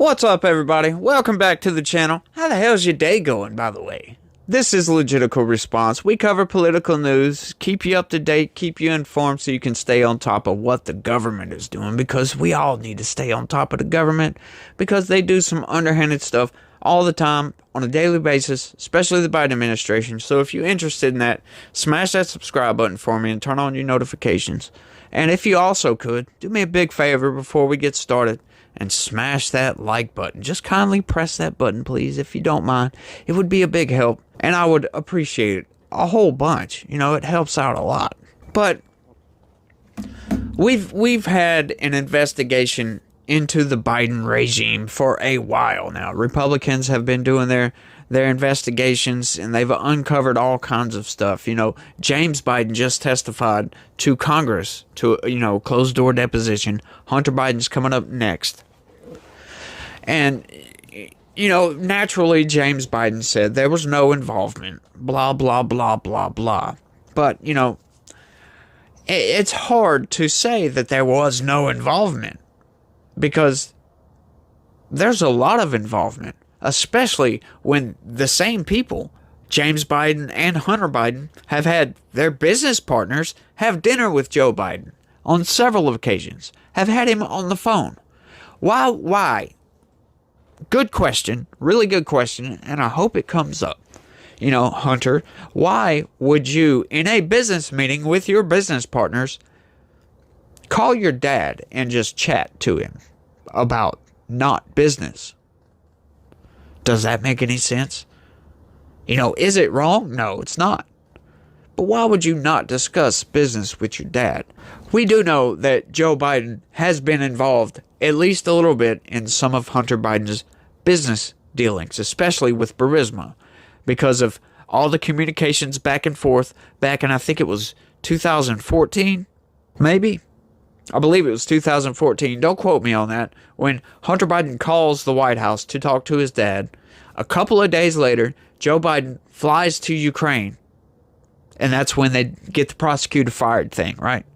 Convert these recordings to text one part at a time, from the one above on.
What's up, everybody? Welcome back to the channel. How the hell's your day going, by the way? This is Legitical Response. We cover political news, keep you up to date, keep you informed so you can stay on top of what the government is doing, because we all need to stay on top of the government because they do some underhanded stuff all the time on a daily basis, especially the Biden administration. So if you're interested in that, smash that subscribe button for me and turn on your notifications. And if you also could, do me a big favor before we get started and smash that like button. Just kindly press that button, please, if you don't mind. It would be a big help, and I would appreciate it a whole bunch. You know, it helps out a lot. But we've had an investigation into the Biden regime for a while now. Republicans have been doing their investigations, and they've uncovered all kinds of stuff. You know, James Biden just testified to Congress to, closed door deposition. Hunter Biden's coming up next. And, naturally, James Biden said there was no involvement, blah, blah, blah, blah, blah. But, it's hard to say that there was no involvement because there's a lot of involvement, especially when the same people, James Biden and Hunter Biden, have had their business partners have dinner with Joe Biden on several occasions, have had him on the phone. Why? Good question, really good question, and I hope it comes up. Hunter, why would you, in a business meeting with your business partners, call your dad and just chat to him about not business? Does that make any sense? Is it wrong? No, it's not. But why would you not discuss business with your dad? We do know that Joe Biden has been involved at least a little bit in some of Hunter Biden's business dealings, especially with Burisma, because of all the communications back and forth back in, I think it was 2014, maybe? I believe it was 2014. Don't quote me on that. When Hunter Biden calls the White House to talk to his dad, a couple of days later, Joe Biden flies to Ukraine. And that's when they get the prosecutor fired thing, right?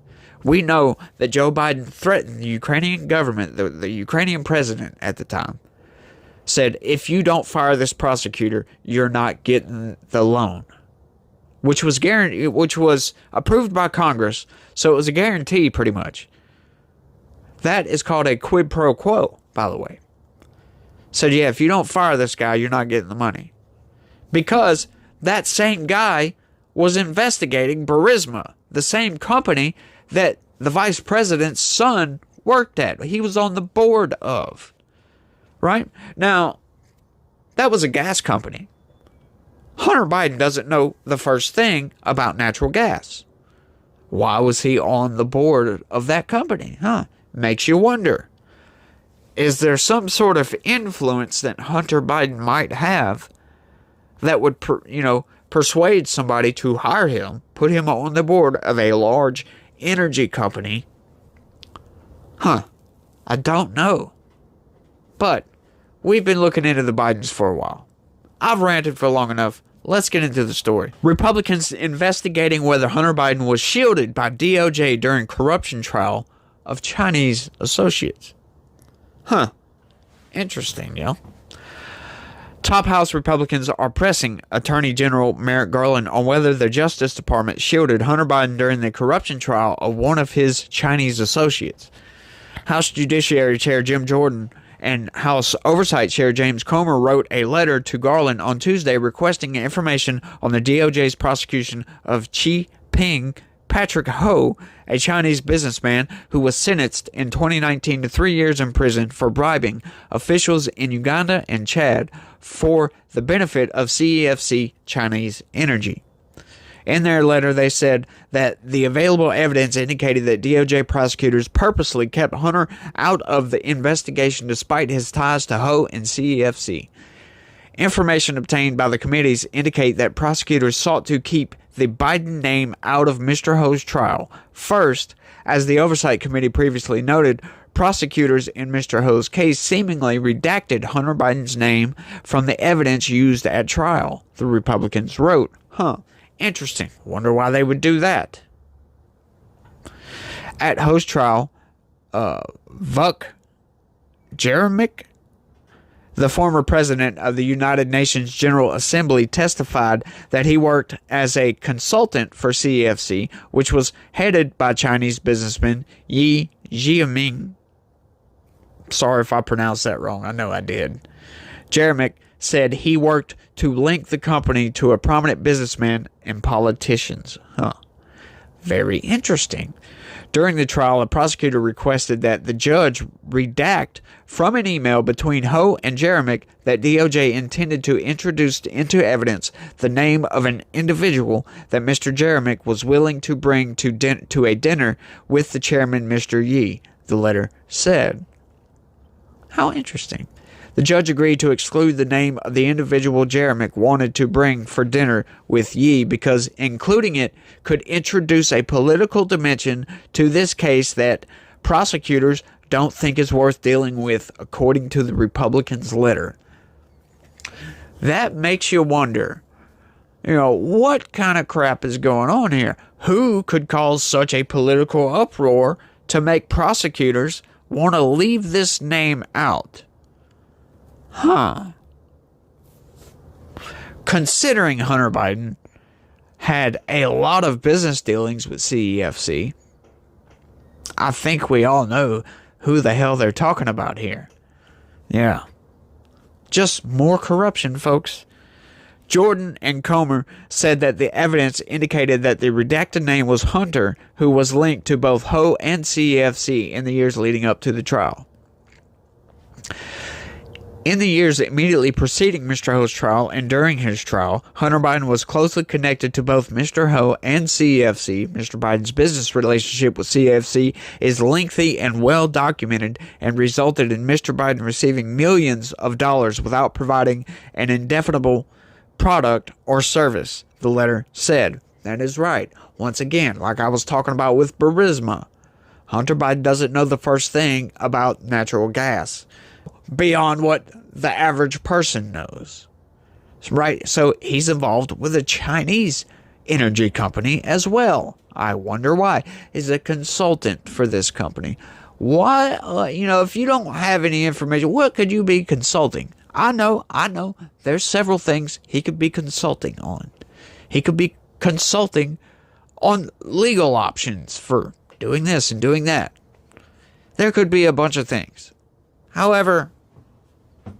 We know that Joe Biden threatened the Ukrainian government, the Ukrainian president at the time, said, if you don't fire this prosecutor, you're not getting the loan. Which was approved by Congress, so it was a guarantee pretty much. That is called a quid pro quo, by the way. Said, yeah, if you don't fire this guy, you're not getting the money. Because that same guy was investigating Burisma, the same company that the vice president's son worked at. He was on the board of. Right? Now, that was a gas company. Hunter Biden doesn't know the first thing about natural gas. Why was he on the board of that company? Makes you wonder. Is there some sort of influence that Hunter Biden might have that would, persuade somebody to hire him, put him on the board of a large energy company? I don't know. But we've been looking into the Bidens for a while. I've ranted for long enough. Let's get into the story. Republicans investigating whether Hunter Biden was shielded by DOJ during corruption trial of Chinese associates. Interesting, Top House Republicans are pressing Attorney General Merrick Garland on whether the Justice Department shielded Hunter Biden during the corruption trial of one of his Chinese associates. House Judiciary Chair Jim Jordan and House Oversight Chair James Comer wrote a letter to Garland on Tuesday requesting information on the DOJ's prosecution of Chi Ping Patrick Ho, a Chinese businessman who was sentenced in 2019 to 3 years in prison for bribing officials in Uganda and Chad for the benefit of CEFC Chinese Energy. In their letter, they said that the available evidence indicated that DOJ prosecutors purposely kept Hunter out of the investigation despite his ties to Ho and CEFC. Information obtained by the committees indicate that prosecutors sought to keep the Biden name out of Mr. Ho's trial. First, as the Oversight Committee previously noted, prosecutors in Mr. Ho's case seemingly redacted Hunter Biden's name from the evidence used at trial, the Republicans wrote. Interesting. Wonder why they would do that. At Ho's trial, Vuk Jeremic The former president of the United Nations General Assembly testified that he worked as a consultant for CEFC, which was headed by Chinese businessman Yi Jiaming. Sorry if I pronounced that wrong. I know I did. Jeremic said he worked to link the company to a prominent businessman and politicians. Very interesting. During the trial, a prosecutor requested that the judge redact from an email between Ho and Jeremic that DOJ intended to introduce into evidence the name of an individual that Mr. Jeremic was willing to bring to a dinner with the chairman, Mr. Yi, the letter said. How interesting. The judge agreed to exclude the name of the individual Jeremic wanted to bring for dinner with Yi because including it could introduce a political dimension to this case that prosecutors don't think is worth dealing with, according to the Republicans' letter. That makes you wonder, what kind of crap is going on here? Who could cause such a political uproar to make prosecutors want to leave this name out? Considering Hunter Biden had a lot of business dealings with CEFC, I think we all know who the hell they're talking about here. Yeah. Just more corruption, folks. Jordan and Comer said that the evidence indicated that the redacted name was Hunter, who was linked to both Ho and CEFC in the years leading up to the trial. In the years immediately preceding Mr. Ho's trial and during his trial, Hunter Biden was closely connected to both Mr. Ho and CEFC. Mr. Biden's business relationship with CEFC is lengthy and well documented and resulted in Mr. Biden receiving millions of dollars without providing an indefinable product or service, the letter said. That is right. Once again, like I was talking about with Burisma, Hunter Biden doesn't know the first thing about natural gas beyond what the average person knows. Right? So he's involved with a Chinese energy company as well. I wonder why. He's a consultant for this company. Why, if you don't have any information, what could you be consulting? I know. There's several things he could be consulting on. He could be consulting on legal options for doing this and doing that. There could be a bunch of things. However,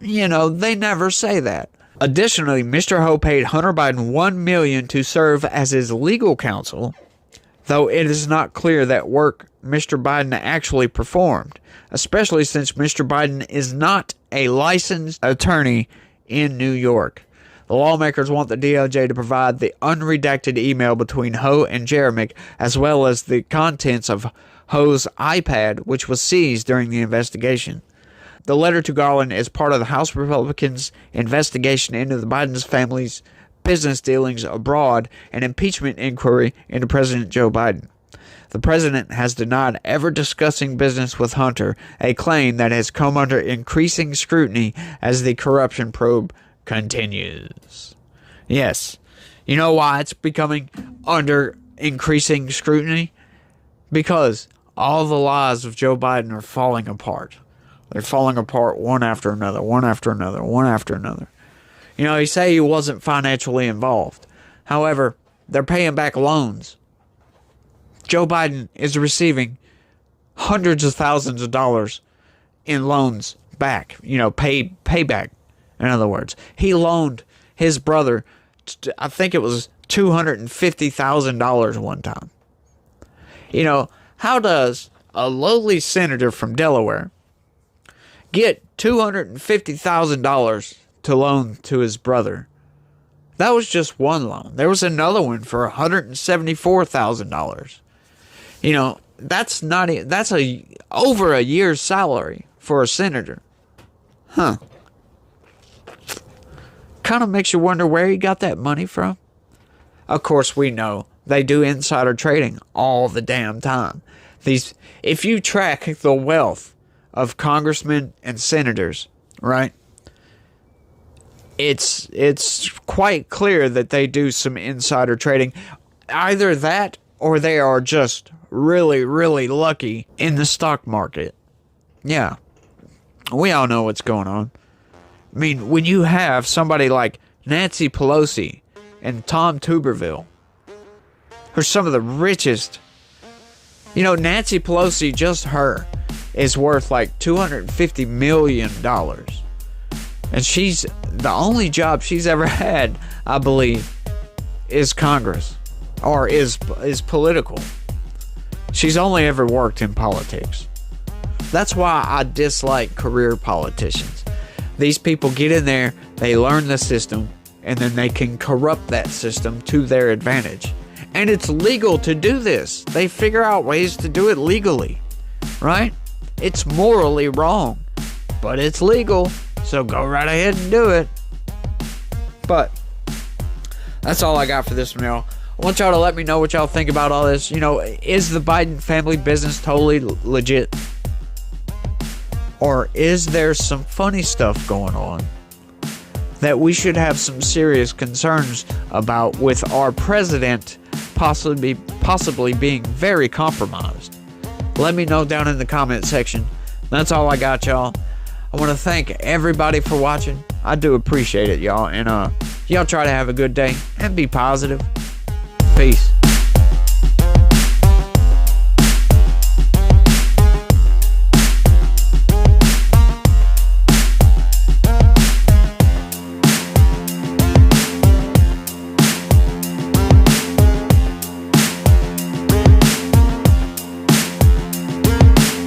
they never say that. Additionally, Mr. Ho paid Hunter Biden $1 million to serve as his legal counsel, though it is not clear that work Mr. Biden actually performed, especially since Mr. Biden is not a licensed attorney in New York. The lawmakers want the DOJ to provide the unredacted email between Ho and Jeremic, as well as the contents of Ho's iPad, which was seized during the investigation. The letter to Garland is part of the House Republicans' investigation into the Biden's family's business dealings abroad and impeachment inquiry into President Joe Biden. The president has denied ever discussing business with Hunter, a claim that has come under increasing scrutiny as the corruption probe continues. Yes. You know why it's becoming under increasing scrutiny? Because all the lies of Joe Biden are falling apart. They're falling apart one after another, one after another, one after another. He say he wasn't financially involved. However, they're paying back loans. Joe Biden is receiving hundreds of thousands of dollars in loans back. Payback. In other words, he loaned his brother, I think it was $250,000 one time. How does a lowly senator from Delaware get $250,000 to loan to his brother? That was just one loan. There was another one for $174,000. That's over a year's salary for a senator. Kind of makes you wonder where he got that money from. Of course, we know they do insider trading all the damn time. If you track the wealth of congressmen and senators, right? It's quite clear that they do some insider trading. Either that or they are just really, really lucky in the stock market. Yeah. We all know what's going on. I mean, when you have somebody like Nancy Pelosi and Tom Tuberville, who are some of the richest. You know, Nancy Pelosi, just her, is worth like $250 million. And she's, the only job she's ever had, I believe, is Congress. Or is political. She's only ever worked in politics. That's why I dislike career politicians. These people get in there, they learn the system, and then they can corrupt that system to their advantage. And it's legal to do this. They figure out ways to do it legally, right? It's morally wrong, but it's legal, so go right ahead and do it. But that's all I got for this one, y'all. I want y'all to let me know what y'all think about all this. You know, is the Biden family business totally legit? Or is there some funny stuff going on that we should have some serious concerns about, with our president possibly being very compromised? Let me know down in the comment section. That's all I got, y'all. I want to thank everybody for watching. I do appreciate it, y'all. And y'all try to have a good day and be positive. Peace.